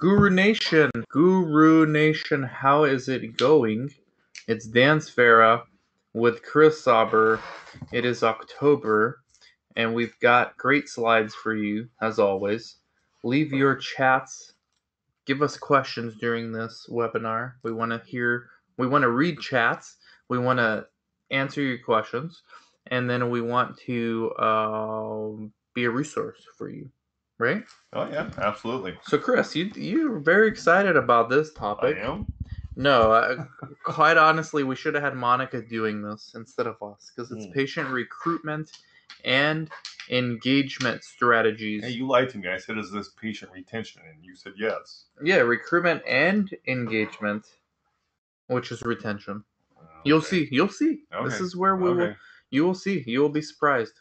Guru Nation, how is it going? It's Dan Sfera with Chris Sauber. It is October, and we've got great slides for you, as always. Leave your chats. Give us questions during this webinar. We want to read chats. We want to answer your questions, and then we want to be a resource for you, right? Oh yeah, absolutely. So Chris, you're very excited about this topic. I am. No, quite honestly, we should have had Monica doing this instead of us because it's patient recruitment and engagement strategies. Hey, you lied to me. I said, "Is this patient retention?" And you said yes. Yeah, recruitment and engagement, which is retention. Okay. You'll see. Okay. This is where you will see. You will be surprised.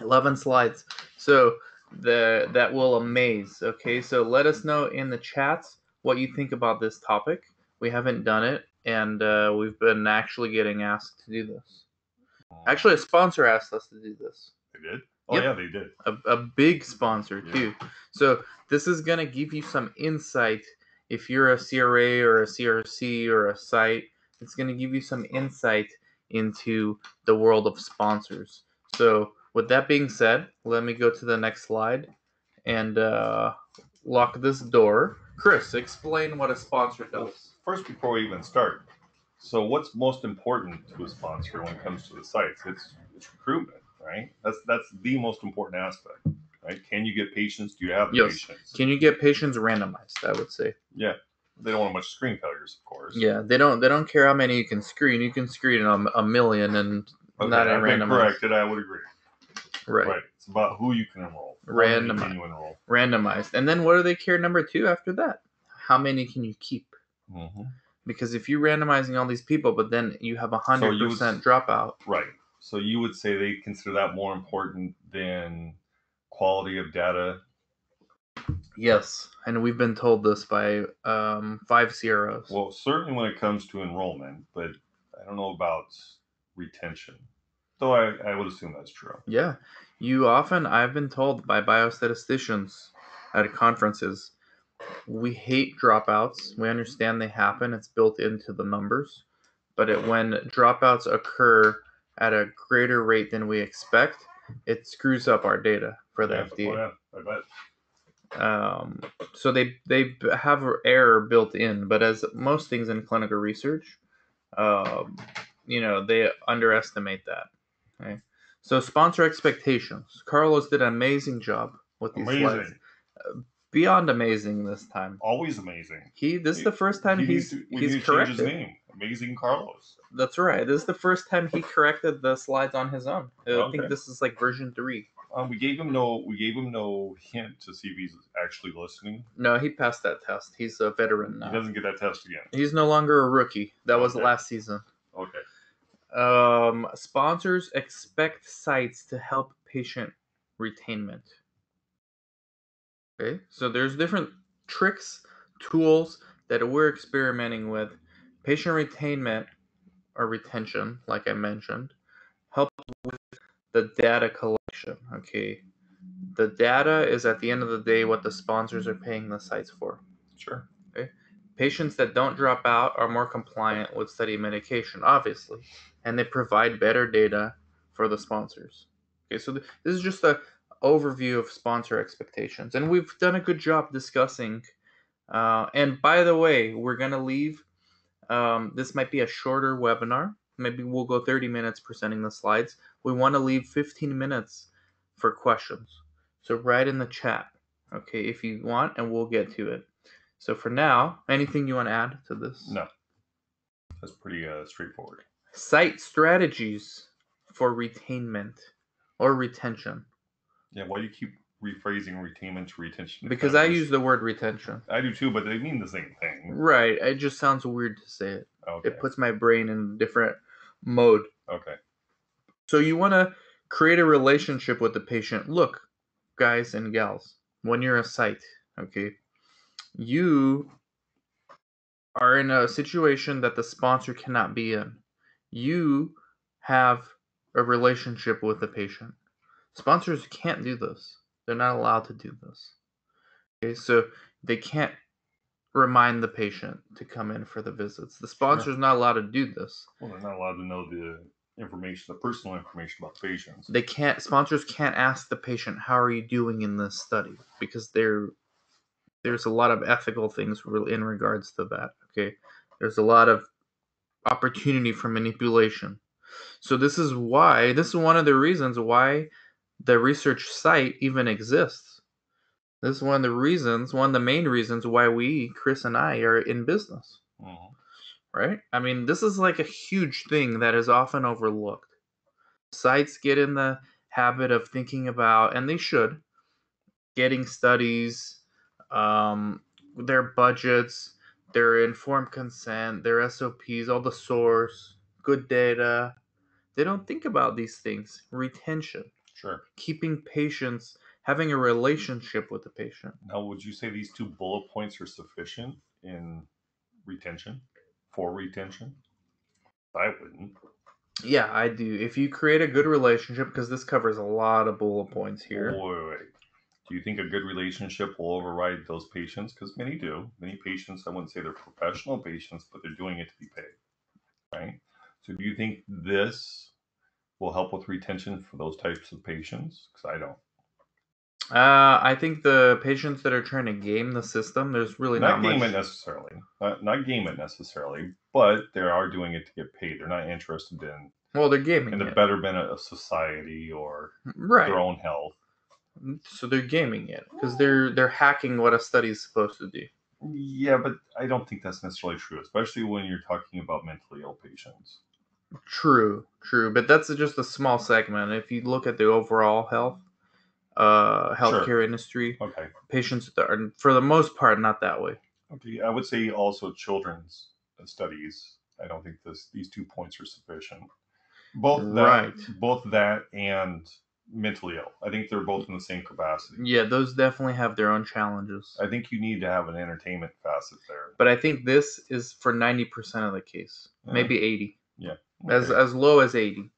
11 slides. So that will amaze. Okay, so let us know in the chats what you think about this topic. We haven't done it, and we've been actually getting asked to do this. Actually, a sponsor asked us to do this. They did? Oh, yep. Yeah, they did. A big sponsor, too. So this is going to give you some insight. If you're a CRA or a CRC or a site, it's going to give you some insight into the world of sponsors. So with that being said, let me go to the next slide and lock this door. Chris, explain what a sponsor does. First, before we even start, so what's most important to a sponsor when it comes to the sites? It's recruitment, right? That's the most important aspect, right? Can you get patients? Do you have patients? Can you get patients randomized? I would say. Yeah. They don't want much screen failures, of course. Yeah, they don't care how many you can screen. You can screen a million and not I've been corrected. I would agree. Right. It's about who you can enroll. Randomized. And then what do they care number 2 after that? How many can you keep? Mm-hmm. Because if you're randomizing all these people, but then you have 100% dropout. Right. So you would say they consider that more important than quality of data? Yes, and we've been told this by 5 CROs. Well, certainly when it comes to enrollment, but I don't know about retention. Though I would assume that's true. Yeah. I've been told by biostatisticians at conferences, we hate dropouts. We understand they happen. It's built into the numbers. But when dropouts occur at a greater rate than we expect, it screws up our data for the FDA. Oh, yeah, I bet. So they have error built in, but as most things in clinical research, they underestimate that. Okay? So sponsor expectations. Carlos did an amazing job with these slides. Beyond amazing this time. Always amazing. This is the first time he's corrected. Change his name. Amazing Carlos. That's right. This is the first time he corrected the slides on his own. I think this is like version 3. We gave him no hint to see if he's actually listening. No, he passed that test. He's a veteran now. He doesn't get that test again. He's no longer a rookie. That was last season. Okay. Sponsors expect sites to help patient retainment. Okay, so there's different tricks, tools that we're experimenting with. Patient retainment or retention, like I mentioned, helps with the data collection. Okay, the data is at the end of the day what the sponsors are paying the sites for. Sure. Okay, patients that don't drop out are more compliant with study medication, obviously, and they provide better data for the sponsors. Okay, so this is just a overview of sponsor expectations, and we've done a good job discussing. And by the way, we're gonna leave. This might be a shorter webinar. Maybe we'll go 30 minutes presenting the slides. We want to leave 15 minutes for questions. So write in the chat, okay, if you want, and we'll get to it. So for now, anything you want to add to this? No. That's pretty straightforward. Site strategies for retainment or retention. Yeah, why do you keep rephrasing retainment to retention? Because I use the word retention. I do too, but they mean the same thing. Right. It just sounds weird to say it. Okay. It puts my brain in a different mode. Okay. So you want to create a relationship with the patient. Look, guys and gals, when you're a site, okay, you are in a situation that the sponsor cannot be in. You have a relationship with the patient. Sponsors can't do this. They're not allowed to do this. Okay, so they can't remind the patient to come in for the visits. The sponsor's not allowed to do this. Well, they're not allowed to know the information, the personal information about patients. They can't. Sponsors can't ask the patient, "How are you doing in this study?" Because there's a lot of ethical things in regards to that. Okay, there's a lot of opportunity for manipulation. So this is one of the reasons why the research site even exists. This is one of the main reasons why Chris and I, are in business. Mm-hmm. Right? I mean, this is like a huge thing that is often overlooked. Sites get in the habit of thinking about, and they should, getting studies, their budgets, their informed consent, their SOPs, all the source, good data. They don't think about these things. Retention. Sure. Keeping patients, having a relationship with the patient. Now, would you say these 2 bullet points are sufficient in retention? For retention? I wouldn't. Yeah, I do. If you create a good relationship, because this covers a lot of bullet points here. Wait. Do you think a good relationship will override those patients? Because many do. Many patients, I wouldn't say they're professional patients, but they're doing it to be paid, right? So do you think this will help with retention for those types of patients? Because I don't. I think the patients that are trying to game the system, there's really not Not game much. it necessarily. Not game it necessarily, but they are doing it to get paid. They're not interested Well, they're gaming in the it. betterment of society or Right. their own health. So they're gaming it because they're hacking what a study is supposed to do. Yeah, but I don't think that's necessarily true, especially when you're talking about mentally ill patients. True, but that's just a small segment. If you look at the overall healthcare Sure. industry, Okay. patients are, for the most part, not that way. Okay. I would say also children's studies. I don't think these 2 points are sufficient. Both Right. that and mentally ill. I think they're both in the same capacity. Yeah, those definitely have their own challenges. I think you need to have an entertainment facet there. But I think this is for 90% of the case, maybe 80. Yeah. Okay. As low as 80.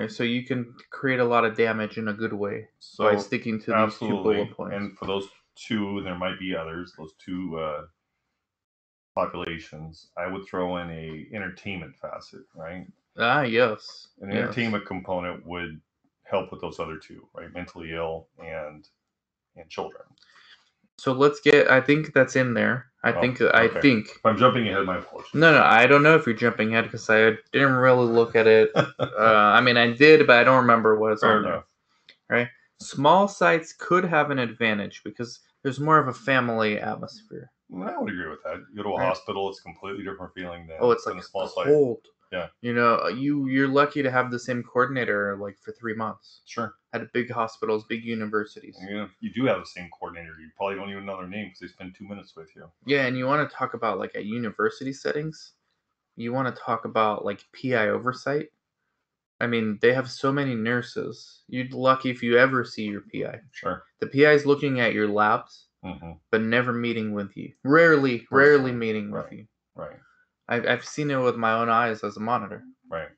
So you can create a lot of damage in a good way by sticking to these 2 bullet points. And for those 2, and there might be others, those 2 populations, I would throw in a entertainment facet, right? Yes. An entertainment component would help with those other 2, right? Mentally ill and children. So I think that's in there. I think. If I'm jumping ahead, my apologies. No, I don't know if you're jumping ahead because I didn't really look at it. I mean, I did, but I don't remember what it's on there. Right? Small sites could have an advantage because there's more of a family atmosphere. I would agree with that. You go to a hospital, it's a completely different feeling than it's like a small cold. Site. Yeah. You know, you're lucky to have the same coordinator like for 3 months. Sure. At big hospitals, big universities. Yeah, you do have the same coordinator. You probably don't even know their name because they spend 2 minutes with you. Yeah, and you want to talk about like at university settings, you want to talk about like PI oversight. I mean, they have so many nurses. You're lucky if you ever see your PI. Sure. The PI is looking at your labs, but never meeting with you. Rarely meeting with you. Right. I've seen it with my own eyes as a monitor. Right.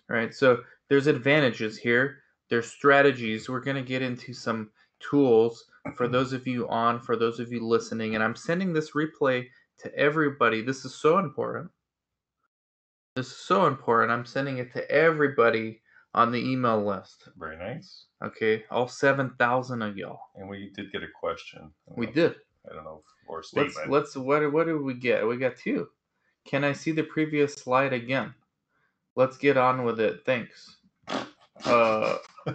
Right. So there's advantages here. There's strategies. We're going to get into some tools for those of you listening. And I'm sending this replay to everybody. This is so important. I'm sending it to everybody on the email list. Very nice. Okay. All 7,000 of y'all. And we did get a question. We did. I don't know. Or a statement. What did we get? We got 2. Can I see the previous slide again? Let's get on with it. Thanks.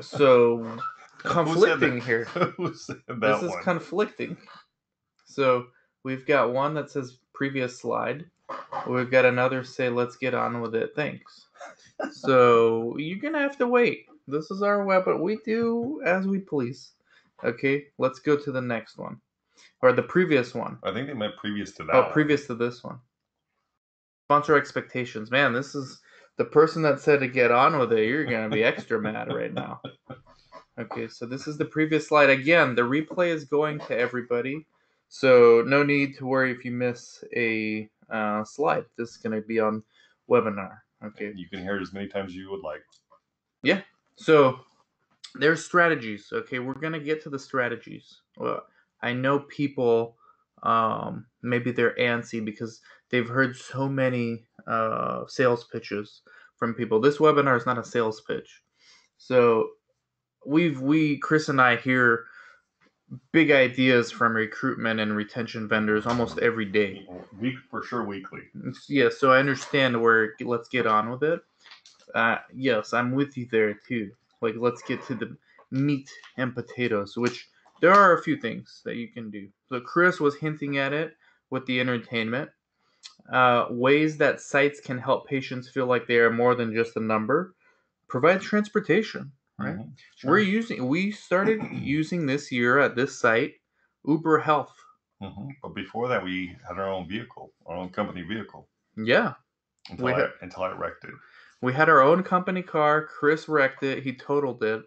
So conflicting here. Who said that this is conflicting. So we've got one that says previous slide. We've got another say let's get on with it. Thanks. So you're gonna have to wait. This is our web, but we do as we please. Okay, let's go to the next one. Or the previous one. I think they meant previous to that. Oh, previous to this one. Sponsor expectations. Man, this is the person that said to get on with it. You're going to be extra mad right now. Okay, so this is the previous slide. Again, the replay is going to everybody. So no need to worry if you miss a slide. This is going to be on webinar. Okay. You can hear it as many times as you would like. Yeah. So there's strategies. Okay, we're going to get to the strategies. Well, I know people maybe they're antsy because they've heard so many sales pitches from people. This webinar is not a sales pitch. So Chris and I hear big ideas from recruitment and retention vendors almost every day. Weekly. Yeah, so I understand where let's get on with it. Yes, I'm with you there too. Like, let's get to the meat and potatoes, which there are a few things that you can do. So Chris was hinting at it with the entertainment. Ways that sites can help patients feel like they are more than just a number. Provide transportation, right? Mm-hmm. Sure. We started using this year at this site Uber Health. Mm-hmm. But before that, we had our own vehicle, our own company vehicle. Yeah. Until I wrecked it. We had our own company car. Chris wrecked it. He totaled it.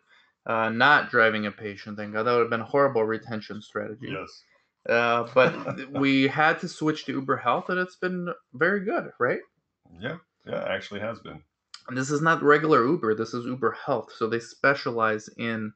Not driving a patient, thank God. That would have been a horrible retention strategy. Yes. But we had to switch to Uber Health, and it's been very good, right? Yeah, it actually has been. And this is not regular Uber. This is Uber Health. So they specialize in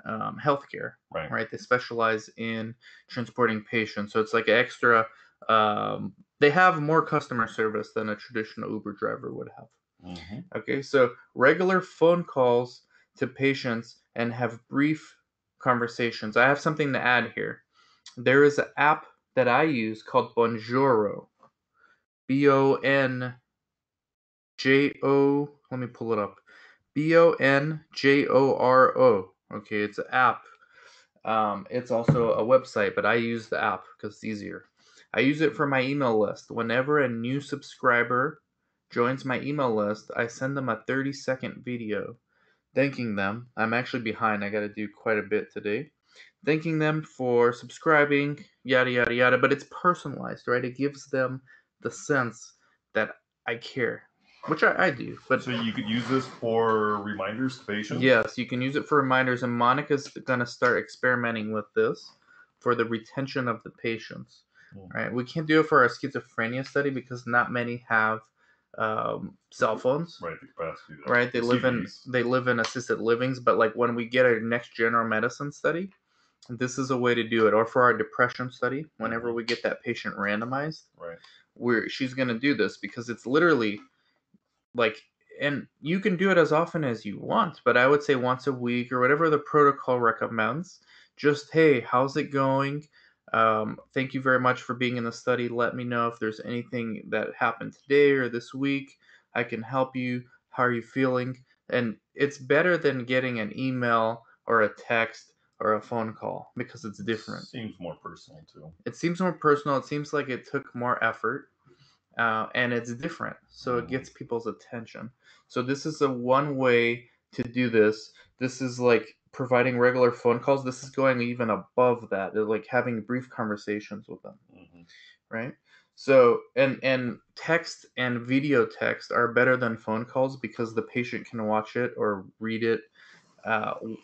healthcare, right? They specialize in transporting patients. So it's like extra. They have more customer service than a traditional Uber driver would have. Mm-hmm. Okay, so regular phone calls to patients and have brief conversations. I have something to add here. There is an app that I use called Bonjoro. Bonjo. Let me pull it up. Bonjoro. Okay, it's an app. It's also a website, but I use the app because it's easier. I use it for my email list. Whenever a new subscriber joins my email list, I send them a 30-second video thanking them. I'm actually behind. I got to do quite a bit today. Thanking them for subscribing, yada, yada, yada. But it's personalized, right? It gives them the sense that I care, which I do. But so you could use this for reminders to patients? Yes, you can use it for reminders. And Monica's going to start experimenting with this for the retention of the patients. Right? We can't do it for our schizophrenia study because not many have cell phones. Right, the capacity. Right, they live in assisted livings. But like when we get our next general medicine study, this is a way to do it. Or for our depression study, whenever we get that patient randomized, she's going to do this because it's literally like, and you can do it as often as you want, but I would say once a week or whatever the protocol recommends. Just, hey, how's it going? Thank you very much for being in the study. Let me know if there's anything that happened today or this week. I can help you. How are you feeling? And it's better than getting an email or a text or a phone call because it's different. Seems more personal too. It seems more personal. It seems like it took more effort. And it's different, so it gets people's attention. So this is a one way to do this. This is like providing regular phone calls. This is going even above that. They're like having brief conversations with them, right? So and text and video text are better than phone calls because the patient can watch it or read it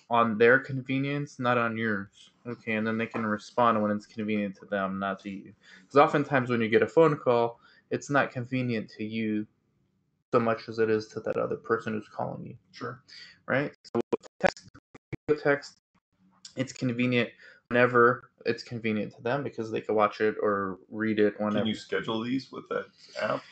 on their convenience, not on yours. Okay, and then they can respond when it's convenient to them, not to you. Because oftentimes when you get a phone call, it's not convenient to you so much as it is to that other person who's calling you. Sure. Right? So with text, it's convenient whenever it's convenient to them because they can watch it or read it whenever. Can you schedule these with that app?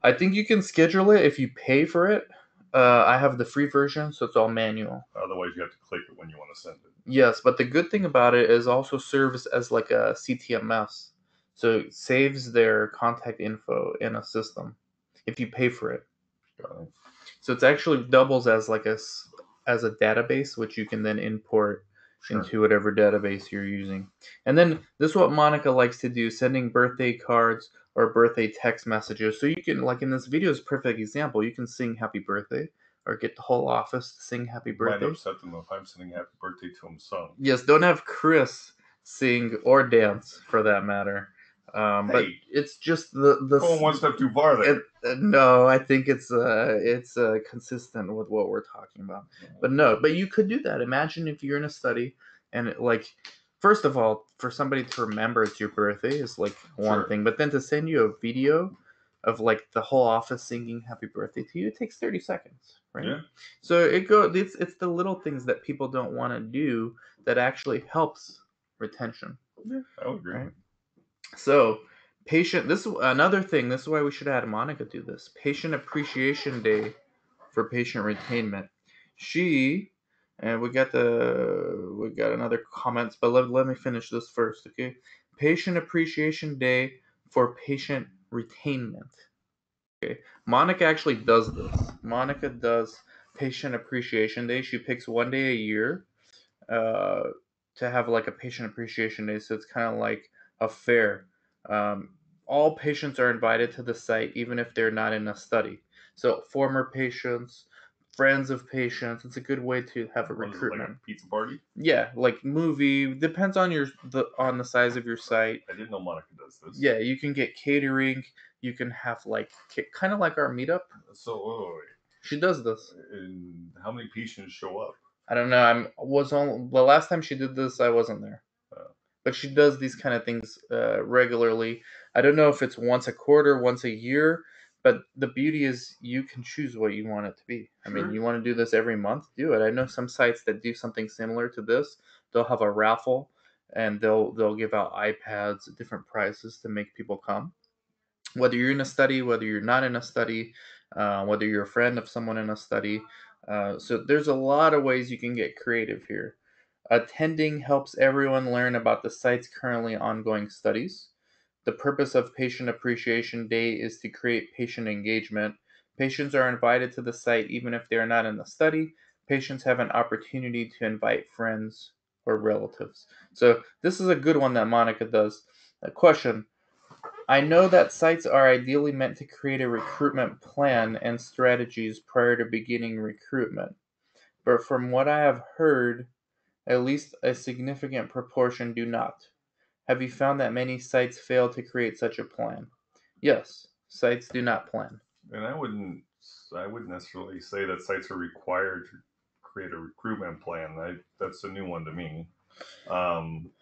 I think you can schedule it if you pay for it. I have the free version, so it's all manual. Otherwise, you have to click it when you want to send it. Yes, but the good thing about it is also serves as like a CTMS. So it saves their contact info in a system if you pay for it. Got it. So it's actually doubles as like a database, which you can then import into whatever database you're using. And then this is what Monica likes to do, sending birthday cards or birthday text messages. So you can, like in this video is a perfect example, you can sing happy birthday or get the whole office to sing happy birthday. Might upset them if I'm singing happy birthday to them sung. Yes, don't have Chris sing or dance for that matter. But it's just the going one step too far there. No, I think it's consistent with what we're talking about. But no, but you could do that. Imagine if you're in a study and first of all, for somebody to remember it's your birthday is like one thing, but then to send you a video of like the whole office singing happy birthday to you, it takes 30 seconds, right? Yeah. So it's the little things that people don't want to do that actually helps retention. Yeah, I would agree. Right? So Patient. This is another thing. This is why we should have had Monica do this. Patient Appreciation Day for patient retainment. She and we got another comments, but let me finish this first, okay? Patient Appreciation Day for patient retainment. Okay. Monica actually does this. Monica does Patient Appreciation Day. She picks one day a year uh, to have like a patient appreciation day. So it's kind of like a fair. Um, all patients are invited to the site, even if they're not in a study. So former patients, friends of patients. It's a good way to have a What is it, like recruitment. a pizza party? Yeah, like movie. Depends on the size of your site. I didn't know Monica does this. Yeah, you can get catering. You can have like kind of like our meetup. So wait. She does this. And how many patients show up? I don't know. Was on the last time she did this. I wasn't there, but she does these kind of things regularly. I don't know if it's once a quarter, once a year, but the beauty is you can choose what you want it to be. I mean, you want to do this every month, do it. I know some sites that do something similar to this. They'll have a raffle, and they'll give out iPads at different prices to make people come. Whether you're in a study, whether you're not in a study, whether you're a friend of someone in a study. So there's a lot of ways you can get creative here. Attending helps everyone learn about the site's currently ongoing studies. The purpose of Patient Appreciation Day is to create patient engagement. Patients are invited to the site even if they are not in the study. Patients have an opportunity to invite friends or relatives. So this is a good one that Monica does. A question. I know that sites are ideally meant to create a recruitment plan and strategies prior to beginning recruitment. But from what I have heard, at least a significant proportion do not. Have you found that many sites fail to create such a plan? Yes, sites do not plan. And I wouldn't necessarily say that sites are required to create a recruitment plan. That's a new one to me.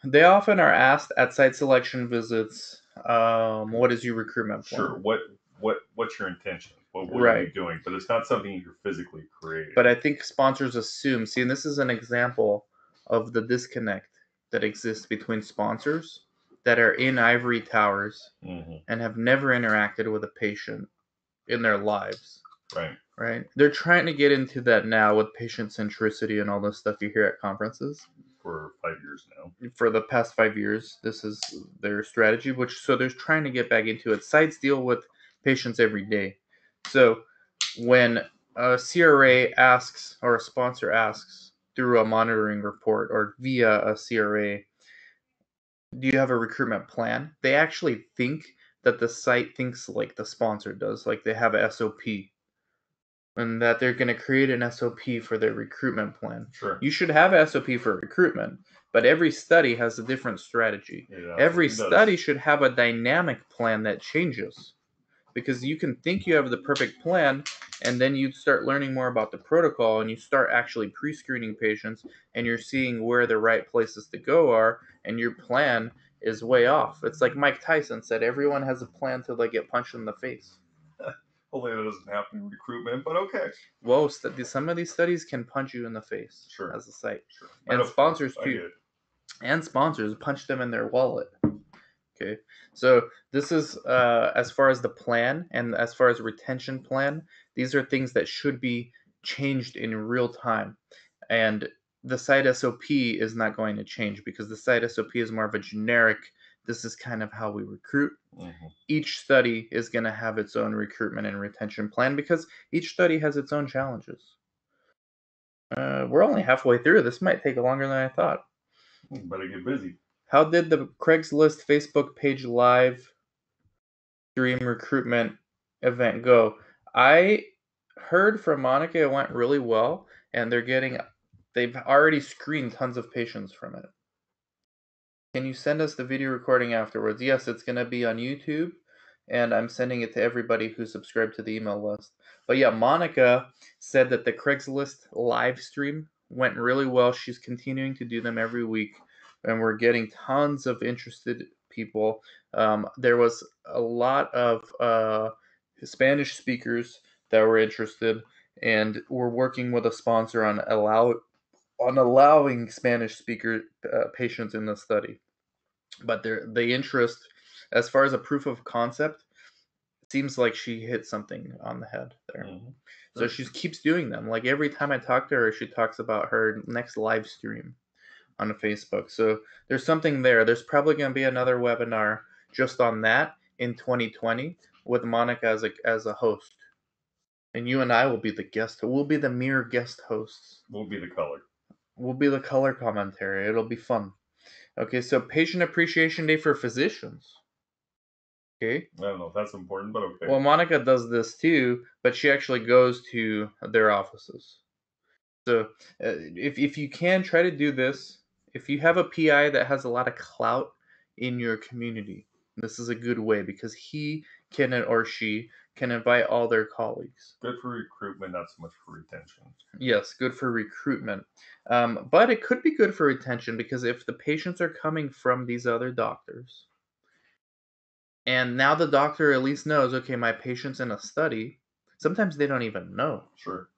They often are asked at site selection visits, what is your recruitment plan? Sure. What's your intention? What are Right. you doing? But it's not something you're physically creating. But I think sponsors assume, see, and this is an example of the disconnect that exists between sponsors that are in ivory towers and have never interacted with a patient in their lives. Right. Right? They're trying to get into that now with patient centricity and all this stuff you hear at conferences. For 5 years now. For the past 5 years, this is their strategy, which so they're trying to get back into it. Sites deal with patients every day. So when a CRA asks or a sponsor asks through a monitoring report or via a CRA, do you have a recruitment plan? They actually think that the site thinks like the sponsor does, like they have a SOP and that they're going to create an SOP for their recruitment plan. Sure. You should have a SOP for recruitment, but every study has a different strategy. Every study should have a dynamic plan that changes. Because you can think you have the perfect plan, and then you start learning more about the protocol, and you start actually pre-screening patients, and you're seeing where the right places to go are, and your plan is way off. It's like Mike Tyson said, everyone has a plan till they get punched in the face. Hopefully that doesn't happen in recruitment, but okay. Whoa, some of these studies can punch you in the face as a site. Sure. And sponsors too. And sponsors punch them in their wallet. Okay, so this is as far as the plan and as far as retention plan, these are things that should be changed in real time. And the site SOP is not going to change because the site SOP is more of a generic, this is kind of how we recruit. Each study is going to have its own recruitment and retention plan because each study has its own challenges. We're only halfway through. This might take longer than I thought. Better get busy. How did the Craigslist Facebook page live stream recruitment event go? I heard from Monica it went really well, and they've already screened tons of patients from it. Can you send us the video recording afterwards? Yes, it's going to be on YouTube, and I'm sending it to everybody who's subscribed to the email list. But yeah, Monica said that the Craigslist live stream went really well. She's continuing to do them every week, and we're getting tons of interested people. There was a lot of Spanish speakers that were interested, and we're working with a sponsor on allowing Spanish speaker patients in the study. But the interest as far as a proof of concept, it seems like she hit something on the head there. Mm-hmm. So she keeps doing them. Like every time I talk to her, she talks about her next live stream on Facebook. So there's something there. There's probably going to be another webinar just on that in 2020 with Monica as a host. And you and I will be the guest. We'll be the mere guest hosts. We'll be the color. We'll be the color commentary. It'll be fun. Okay, so Patient Appreciation Day for physicians. Okay. I don't know if that's important, but okay. Well, Monica does this too, but she actually goes to their offices. So if you can try to do this, if you have a PI that has a lot of clout in your community, this is a good way because he can or she can invite all their colleagues. Good for recruitment, not so much for retention. Yes, good for recruitment. But it could be good for retention because if the patients are coming from these other doctors, and now the doctor at least knows, okay, my patient's in a study, sometimes they don't even know. Sure.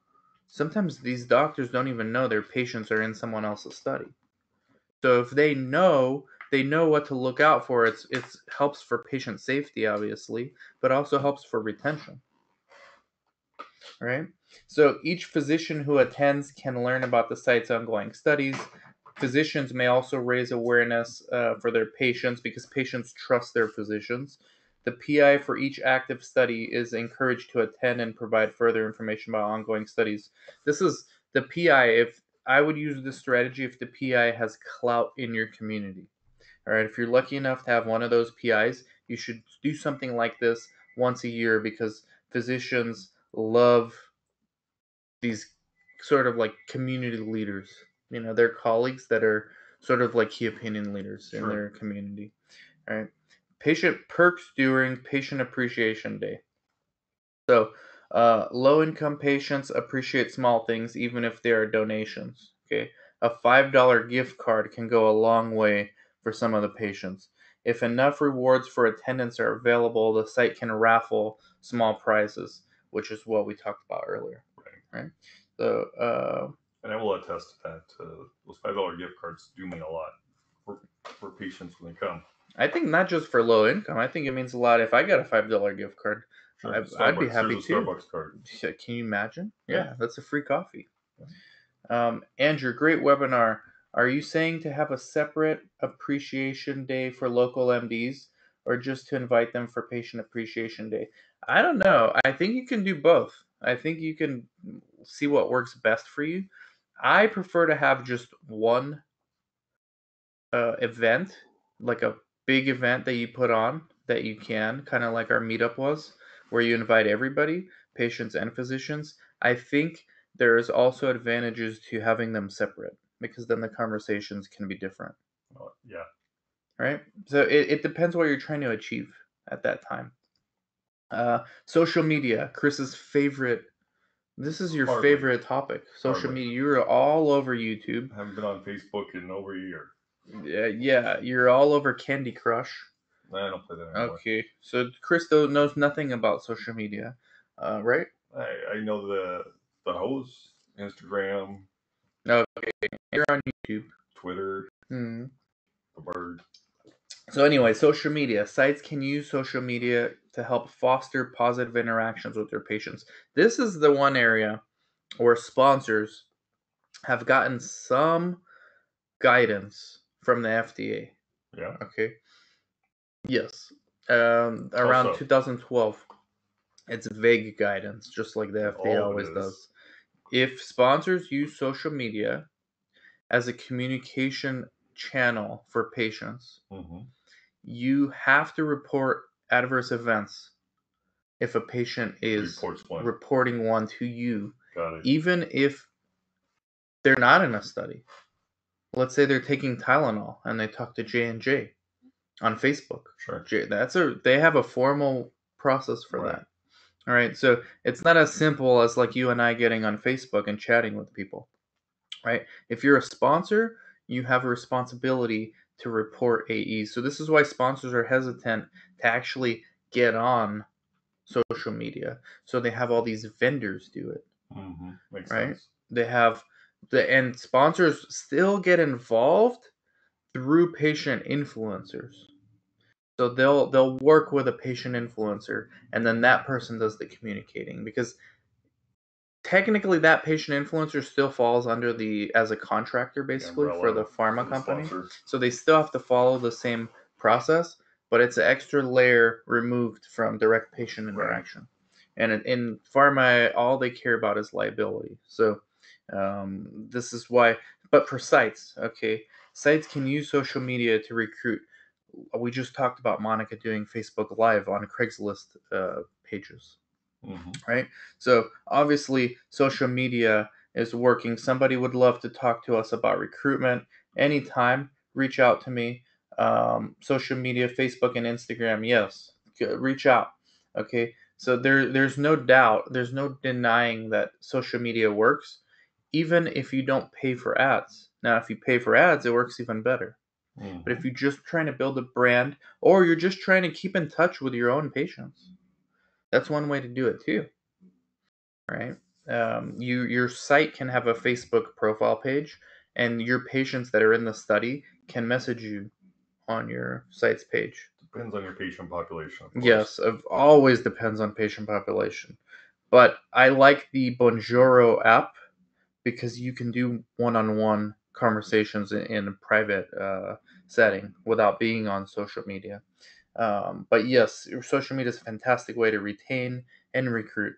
Sometimes these doctors don't even know their patients are in someone else's study. So if they know what to look out for. It helps for patient safety, obviously, but also helps for retention. Right? So each physician who attends can learn about the site's ongoing studies. Physicians may also raise awareness for their patients because patients trust their physicians. The PI for each active study is encouraged to attend and provide further information about ongoing studies. This is the PI. If I would use this strategy if the PI has clout in your community. All right, if you're lucky enough to have one of those PIs, you should do something like this once a year because physicians love these sort of like community leaders. You know, their colleagues that are sort of like key opinion leaders in their community. All right. Patient perks during Patient Appreciation Day. So, low-income patients appreciate small things, even if they are donations. Okay, a $5 gift card can go a long way for some of the patients. If enough rewards for attendance are available, the site can raffle small prizes, which is what we talked about earlier. Right. So, and I will attest to that. Those $5 gift cards do mean a lot for patients when they come. I think not just for low income. I think it means a lot. If I got a $5 gift card, sure. I'd be happy too. Starbucks card. Can you imagine? Yeah, that's a free coffee. Andrew, great webinar. Are you saying to have a separate appreciation day for local MDs or just to invite them for Patient Appreciation Day? I don't know. I think you can do both. I think you can see what works best for you. I prefer to have just one event, like a big event that you put on that you can, kind of like our meetup was, where you invite everybody, patients and physicians. I think there is also advantages to having them separate because then the conversations can be different. Yeah. Right? So it depends what you're trying to achieve at that time. Social media, Chris's favorite. This is your favorite topic. Social media. You're all over YouTube. I haven't been on Facebook in over a year. Yeah, you're all over Candy Crush. I don't play that anymore. Okay, so Chris knows nothing about social media, right? I know the host, Instagram. Okay, you're on YouTube, Twitter, the bird. So anyway, social media sites can use social media to help foster positive interactions with their patients. This is the one area where sponsors have gotten some guidance from the FDA. Yeah. Okay. Yes. Around 2012. It's vague guidance, just like the FDA always does. If sponsors use social media as a communication channel for patients, you have to report adverse events if a patient is reporting one to you, even if they're not in a study. Let's say they're taking Tylenol and they talk to J&J on Facebook. Sure. They have a formal process for that. All right, so it's not as simple as like you and I getting on Facebook and chatting with people, right? If you're a sponsor, you have a responsibility to report AEs. So this is why sponsors are hesitant to actually get on social media. So they have all these vendors do it, Makes right? Sense. They have and sponsors still get involved through patient influencers. So they'll work with a patient influencer, and then that person does the communicating, because technically that patient influencer still falls under the as a contractor basically for the pharma for the company. sponsor. So they still have to follow the same process, but it's an extra layer removed from direct patient interaction. And in pharma, all they care about is liability. So this is why. But for sites, okay, sites can use social media to recruit. We just talked about Monica doing Facebook Live on Craigslist pages, right? So obviously, social media is working. Somebody would love to talk to us about recruitment anytime. Reach out to me. Social media, Facebook and Instagram, yes, reach out. Okay, so there's no doubt, there's no denying that social media works, even if you don't pay for ads. Now, if you pay for ads, it works even better. But if you're just trying to build a brand, or you're just trying to keep in touch with your own patients, that's one way to do it too, right? Your site can have a Facebook profile page, and your patients that are in the study can message you on your site's page. Depends on your patient population, of course. Yes, it always depends on patient population. But I like the Bonjoro app because you can do one-on-one conversations in a private setting without being on social media. But yes, social media is a fantastic way to retain and recruit.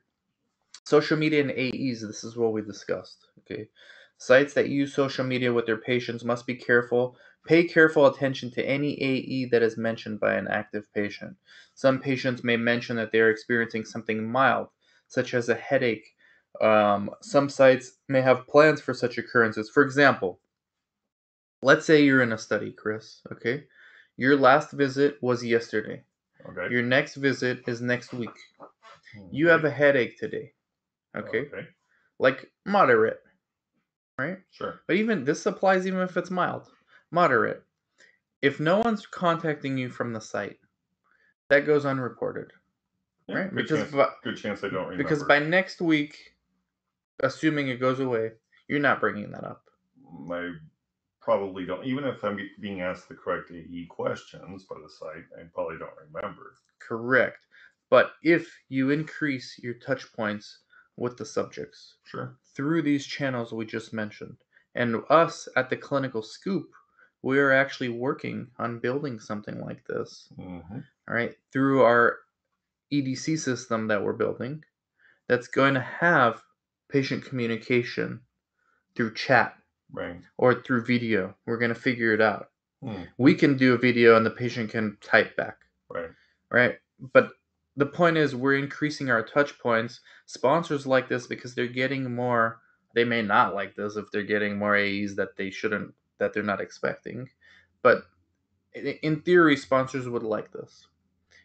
Social media and AEs, this is what we discussed. Okay. Sites that use social media with their patients must be careful. Pay careful attention to any AE that is mentioned by an active patient. Some patients may mention that they are experiencing something mild, such as a headache. Some sites may have plans for such occurrences. For example, let's say you're in a study, Chris. Okay. Your last visit was yesterday. Okay. Your next visit is next week. You have a headache today. Okay. Like moderate, right? Sure. But even this applies even if it's mild. Moderate. If no one's contacting you from the site, that goes unreported, right? Good chance I don't remember. Because by next week, assuming it goes away, you're not bringing that up. I probably don't. Even if I'm being asked the correct AE questions by the site, I probably don't remember. Correct. But if you increase your touch points with the subjects, sure, through these channels we just mentioned, and us at the Clinical Scoop, we are actually working on building something like this. All right, through our EDC system that we're building, that's going to have patient communication through chat, right, or through video. We're going to figure it out. We can do a video and the patient can type back, right? But the point is, we're increasing our touch points. Sponsors like this because they're getting more. They may not like this if they're getting more AEs that they shouldn't, that they're not expecting. But in theory, sponsors would like this.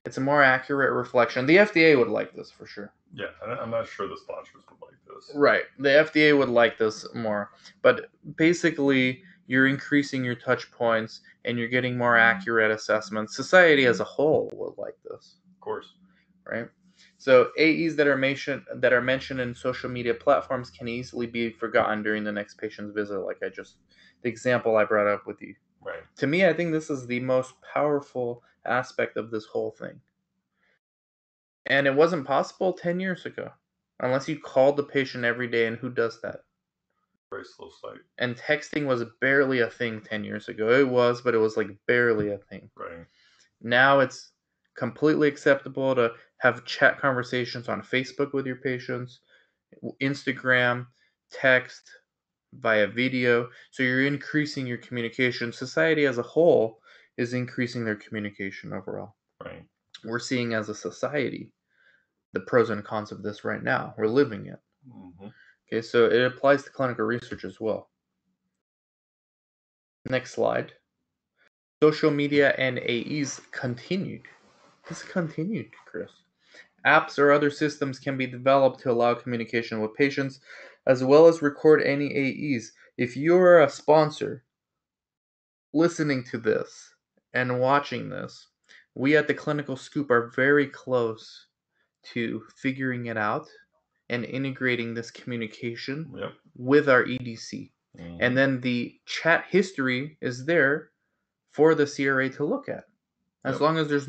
It's a more accurate reflection. The FDA would like this for sure. Yeah, I'm not sure the sponsors would like this. Right. The FDA would like this more. But basically, you're increasing your touch points and you're getting more accurate assessments. Society as a whole would like this. Of course. Right? So AEs that are mentioned in social media platforms can easily be forgotten during the next patient's visit, like the example I brought up with you. Right. To me, I think this is the most powerful aspect of this whole thing. And it wasn't possible 10 years ago, unless you called the patient every day, and who does that? Very slow site. And texting was barely a thing 10 years ago. It was, but it was like barely a thing. Right. Now it's completely acceptable to have chat conversations on Facebook with your patients, Instagram, text, via video. So you're increasing your communication. Society as a whole is increasing their communication overall. Right. We're seeing as a society the pros and cons of this right now. We're living it. Okay, so it applies to clinical research as well. Next slide. Social media and AEs continued. This continued, Chris. Apps or other systems can be developed to allow communication with patients, as well as record any AEs. If you're a sponsor listening to this and watching this, we at the Clinical Scoop are very close to figuring it out and integrating this communication with our EDC. And then the chat history is there for the CRA to look at. As long as there's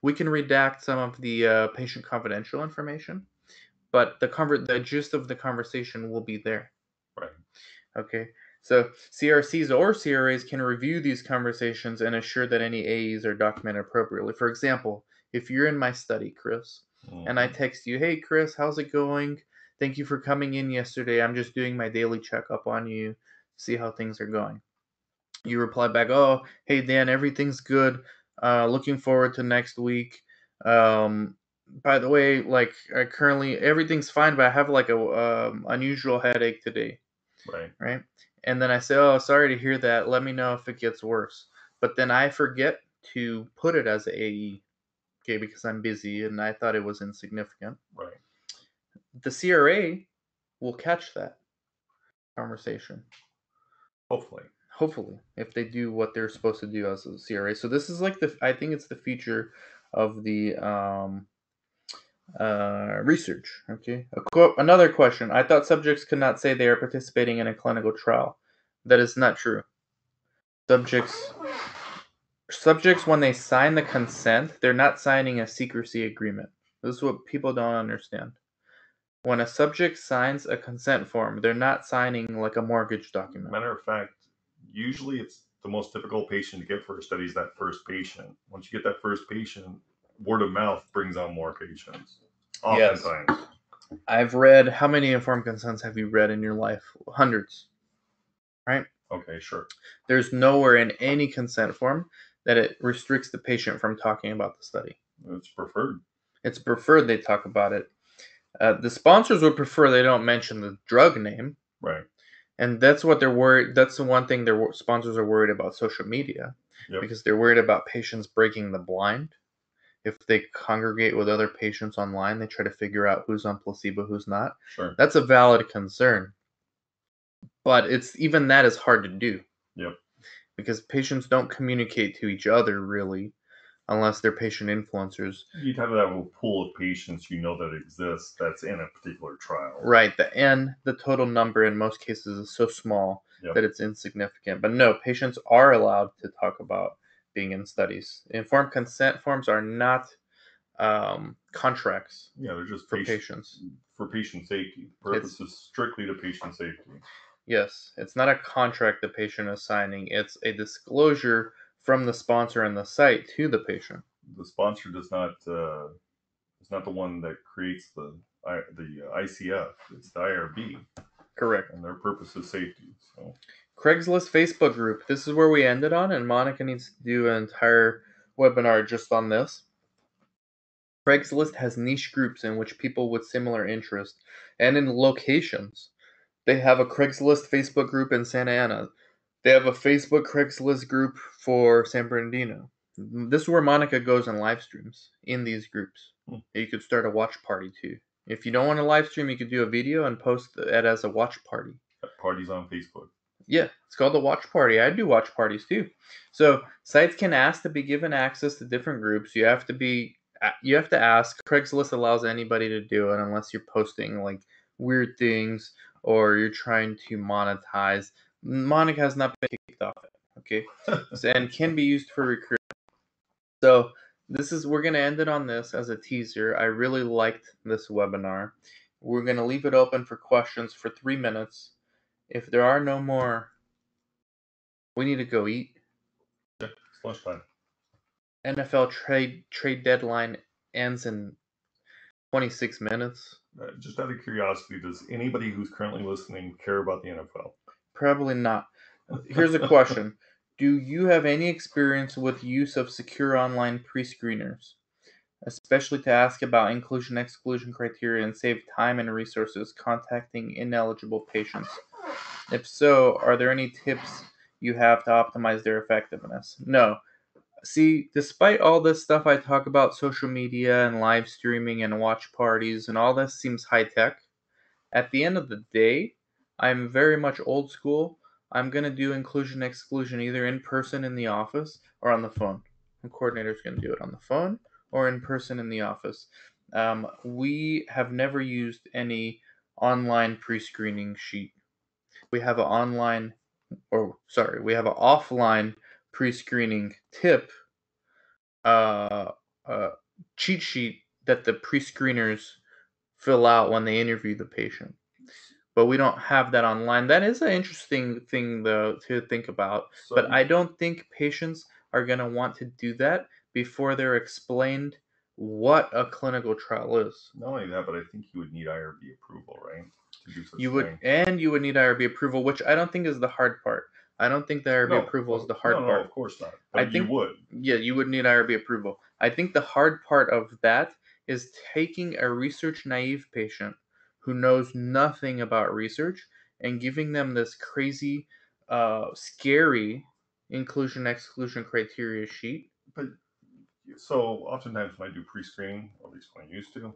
we can redact some of the patient confidential information, but the gist of the conversation will be there. Right. Okay. So CRCs or CRAs can review these conversations and assure that any AEs are documented appropriately. For example, if you're in my study, Chris, and I text you, "Hey, Chris, how's it going? Thank you for coming in yesterday. I'm just doing my daily checkup on you, see how things are going." You reply back, "Oh, hey, Dan, everything's good. Looking forward to next week. Um, by the way, like, currently everything's fine, but I have like a unusual headache today." Right. Right? And then I say, "Oh, sorry to hear that. Let me know if it gets worse." But then I forget to put it as a AE, okay, because I'm busy and I thought it was insignificant. Right. The CRA will catch that conversation. Hopefully, if they do what they're supposed to do as a CRA. So this is like I think it's the future of the research. Okay. Another question. I thought subjects could not say they are participating in a clinical trial. That is not true. Subjects, when they sign the consent, they're not signing a secrecy agreement. This is what people don't understand. When a subject signs a consent form, they're not signing like a mortgage document. Matter of fact, usually it's the most difficult patient to get for a study is that first patient. Once you get that first patient, word of mouth brings on more patients. Oftentimes. Yes. I've read, how many informed consents have you read in your life? Hundreds. Right? Okay, sure. There's nowhere in any consent form that it restricts the patient from talking about the study. It's preferred. It's preferred they talk about it. The sponsors would prefer they don't mention the drug name. Right. And that's what they're worried. That's the one thing their sponsors are worried about social media, because they're worried about patients breaking the blind. If they congregate with other patients online, they try to figure out who's on placebo, who's not. Sure. That's a valid concern, but even that is hard to do. Yep. Because patients don't communicate to each other really, unless they're patient influencers. You'd have that pool of patients that exists that's in a particular trial. Right. The total number in most cases is so small that it's insignificant. But no, patients are allowed to talk about being in studies. Informed consent forms are not contracts. Yeah, they're just for patients. For patient safety. The purpose is strictly to patient safety. Yes, it's not a contract the patient is signing. It's a disclosure from the sponsor and the site to the patient. The sponsor does not is not the one that creates the ICF. It's the IRB. Correct. And their purpose is safety. So. Craigslist Facebook group. This is where we ended on, and Monica needs to do an entire webinar just on this. Craigslist has niche groups in which people with similar interests and in locations. They have a Craigslist Facebook group in Santa Ana. They have a Facebook Craigslist group for San Bernardino. This is where Monica goes and live streams in these groups. You could start a watch party too. If you don't want to live stream, you could do a video and post it as a watch party. Parties on Facebook. Yeah, it's called the watch party. I do watch parties too. So sites can ask to be given access to different groups. You have to ask. Craigslist allows anybody to do it unless you're posting like weird things or you're trying to monetize. Monica has not been kicked off it, okay? And can be used for recruitment. So we're gonna end it on this as a teaser. I really liked this webinar. We're gonna leave it open for questions for 3 minutes. If there are no more, we need to go eat. Yeah, it's lunchtime. NFL trade deadline ends in 26 minutes. Just out of curiosity, does anybody who's currently listening care about the NFL? Probably not. Here's a question. Do you have any experience with use of secure online pre-screeners, especially to ask about inclusion-exclusion criteria and save time and resources contacting ineligible patients? If so, are there any tips you have to optimize their effectiveness? No. See, despite all this stuff I talk about, social media and live streaming and watch parties and all this seems high tech, at the end of the day, I'm very much old school. I'm going to do inclusion exclusion either in person in the office or on the phone. The coordinator's going to do it on the phone or in person in the office. We have never used any online pre-screening sheet. We have an offline pre-screening tip cheat sheet that the pre-screeners fill out when they interview the patient. But we don't have that online. That is an interesting thing, though, to think about. So But I don't think patients are going to want to do that before they're explained what a clinical trial is. not only that, but I think you would need IRB approval, right, to do such You a would, thing. and you would need IRB approval, which I don't think is the hard part. I don't think the IRB approval is the hard No, part. of course not. I But think you would. Yeah, you would need IRB approval. I think the hard part of that is taking a research naive patient who knows nothing about research and giving them this crazy, scary inclusion exclusion criteria sheet. But so oftentimes when I do pre-screening, or at least when I used to,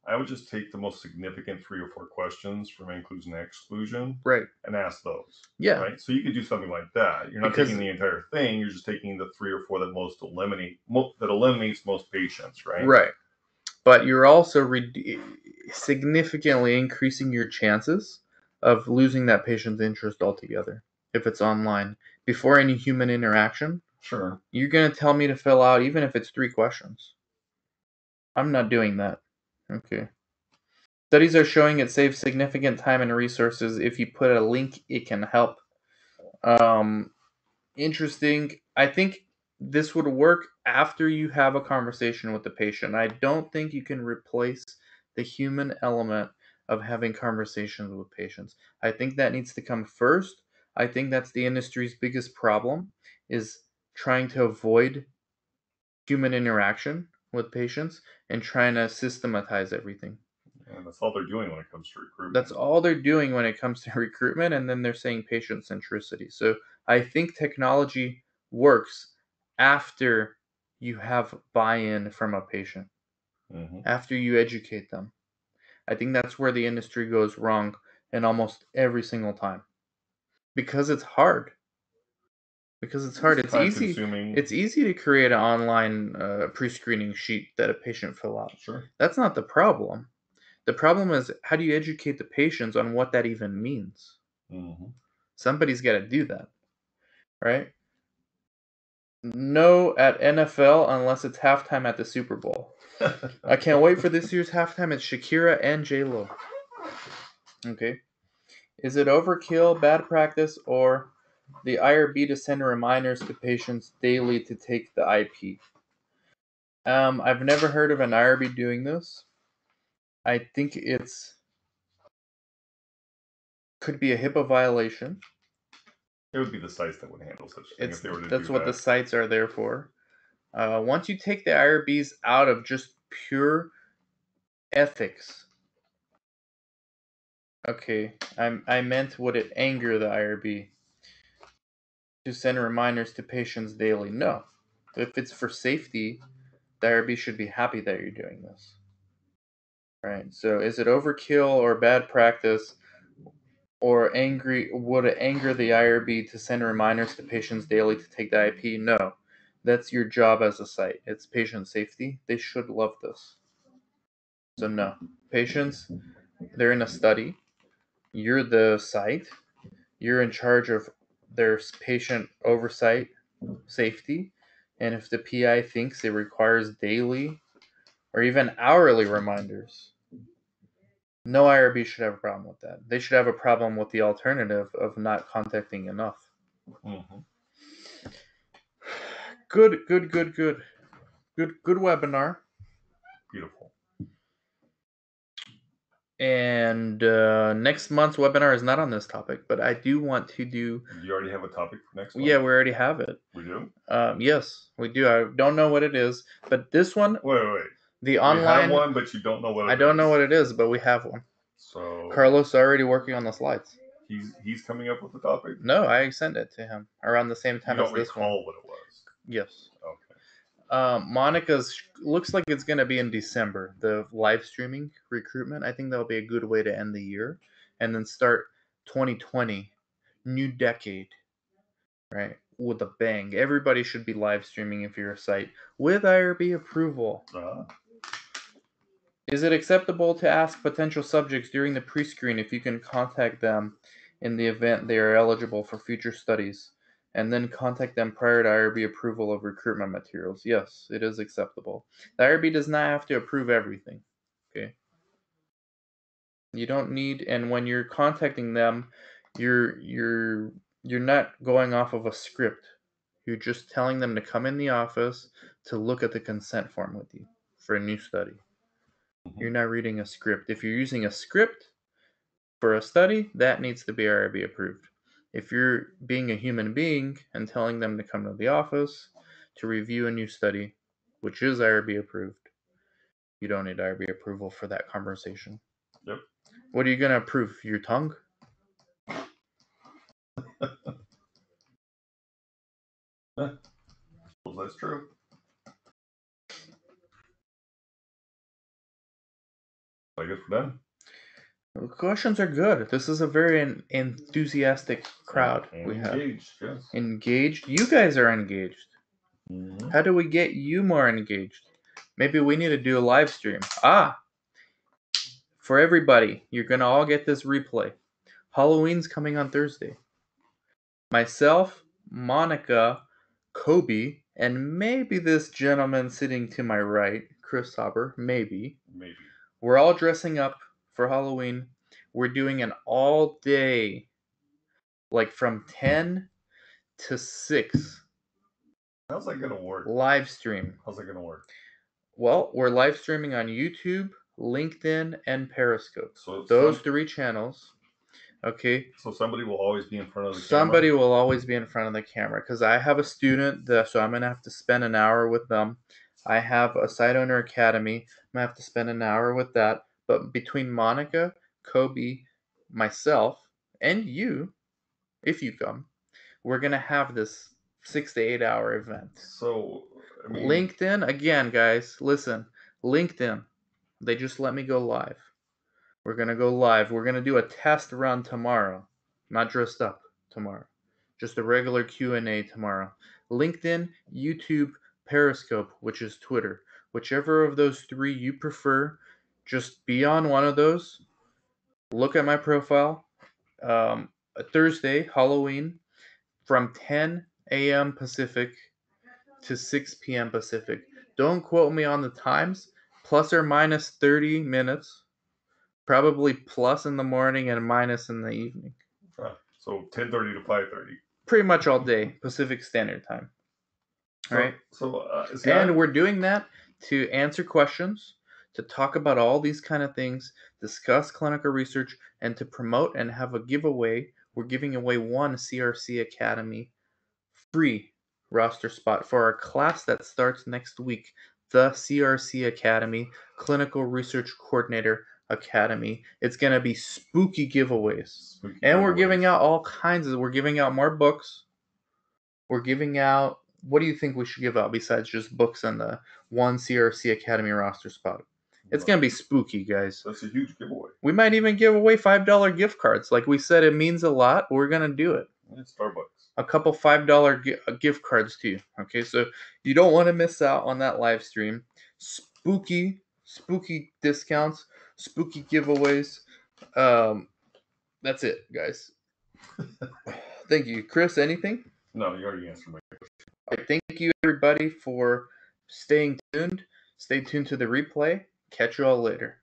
I would just take the most significant 3 or 4 questions from inclusion and exclusion Right. and ask those. Yeah. Right. So you could do something like that. You're not Because- taking the entire thing. You're just taking the 3 or 4 that eliminates most patients. Right. Right. But you're also significantly increasing your chances of losing that patient's interest altogether if it's online before any human interaction. Sure. You're going to tell me to fill out even if it's 3 questions. I'm not doing that. Okay. Studies are showing it saves significant time and resources. If you put a link, it can help. Interesting. I think this would work after you have a conversation with the patient. I don't think you can replace the human element of having conversations with patients. I think that needs to come first. I think that's the industry's biggest problem is trying to avoid human interaction with patients and trying to systematize everything. And that's all they're doing when it comes to recruitment. That's all they're doing when it comes to recruitment, and then they're saying patient centricity. So I think technology works after you have buy-in from a patient, after you educate them. I think that's where the industry goes wrong in almost every single time. Because it's hard. It's easy. Time-consuming. It's easy to create an online pre-screening sheet that a patient fill out. Sure. That's not the problem. The problem is how do you educate the patients on what that even means? Somebody's got to do that, right? No at NFL unless it's halftime at the Super Bowl. I can't wait for this year's halftime. It's Shakira and J-Lo. Okay. Is it overkill, bad practice, or the IRB to send reminders to patients daily to take the IP? I've never heard of an IRB doing this. I think it's could be a HIPAA violation. It would be the sites that would handle such things if they were to That's do what that. the sites are there for. Once you take the IRBs out of just pure ethics, okay, I meant would it anger the IRB to send reminders to patients daily? No. If it's for safety, the IRB should be happy that you're doing this. Right. So is it overkill or bad practice or would it anger the IRB to send reminders to patients daily to take the IP? No. That's your job as a site. It's patient safety. They should love this. So no. Patients, they're in a study. You're the site. You're in charge of their patient oversight safety. And if the PI thinks it requires daily or even hourly reminders, no IRB should have a problem with that. They should have a problem with the alternative of not contacting enough. Good webinar. Beautiful. And next month's webinar is not on this topic, but I do want to do. You already have a topic for next month? Yeah, we already have it. We do? Yes, we do. I don't know what it is, but this one. Wait. The online. We have one, but you don't know what it is. I don't know what it is, but we have one. So Carlos is already working on the slides. He's coming up with the topic? No, I sent it to him around the same time as this one. You don't recall what it was? Yes. Okay. Monica's looks like it's going to be in December, the live streaming recruitment. I think that'll be a good way to end the year and then start 2020, new decade, right? With a bang. Everybody should be live streaming if you're a site with IRB approval. Is it acceptable to ask potential subjects during the pre-screen if you can contact them in the event they are eligible for future studies and then contact them prior to IRB approval of recruitment materials. Yes, it is acceptable. The IRB does not have to approve everything. Okay. You don't need, and when you're contacting them, you're not going off of a script. You're just telling them to come in the office to look at the consent form with you for a new study. You're not reading a script. If you're using a script for a study, that needs to be IRB approved. If you're being a human being and telling them to come to the office to review a new study, which is IRB approved, you don't need IRB approval for that conversation. Yep. What are you going to approve? Your tongue? Well, that's true. I guess we're done. The questions are good. This is a very enthusiastic crowd and we have. Engaged, yes. Engaged? You guys are engaged. Mm-hmm. How do we get you more engaged? Maybe we need to do a live stream. For everybody, you're going to all get this replay. Halloween's coming on Thursday. Myself, Monica, Kobe, and maybe this gentleman sitting to my right, Chris Sauber, maybe. We're all dressing up for Halloween. We're doing an all day, like from 10 to 6. How's that going to work? Live stream. How's that going to work? Well, we're live streaming on YouTube, LinkedIn, and Periscope. So those 3 channels. Okay. So somebody will always be in front of the Somebody will always be in front of the camera because I have a student, so I'm going to have to spend an hour with them. I have a Site Owner Academy. I'm going to have to spend an hour with that. But between Monica, Kobe, myself, and you, if you come, we're going to have this 6 to 8 hour event. So, I mean, LinkedIn, again, guys, listen. LinkedIn, they just let me go live. We're going to go live. We're going to do a test run tomorrow. Not dressed up tomorrow. Just a regular Q&A tomorrow. LinkedIn, YouTube, Periscope, which is Twitter. Whichever of those 3 you prefer, just be on one of those. Look at my profile. Thursday, Halloween, from 10 a.m. Pacific to 6 p.m. Pacific. Don't quote me on the times. Plus or minus 30 minutes. Probably plus in the morning and minus in the evening. So 10:30 to 5:30. Pretty much all day, Pacific Standard Time. All right. And we're doing that to answer questions, to talk about all these kind of things, discuss clinical research, and to promote and have a giveaway. We're giving away 1 CRC Academy free roster spot for our class that starts next week, the CRC Academy Clinical Research Coordinator Academy. It's going to be spooky giveaways. We're giving out all kinds of, we're giving out more books. We're giving out, what do you think we should give out besides just books and the 1 CRC Academy roster spot? It's going to be spooky, guys. That's a huge giveaway. We might even give away $5 gift cards. Like we said, it means a lot. We're going to do it. Starbucks. A couple $5 gift cards to you. Okay, so you don't want to miss out on that live stream. Spooky discounts, spooky giveaways. That's it, guys. Thank you, Chris. Anything? No, you already answered my question. All right, thank you, everybody, for staying tuned. Stay tuned to the replay. Catch you all later.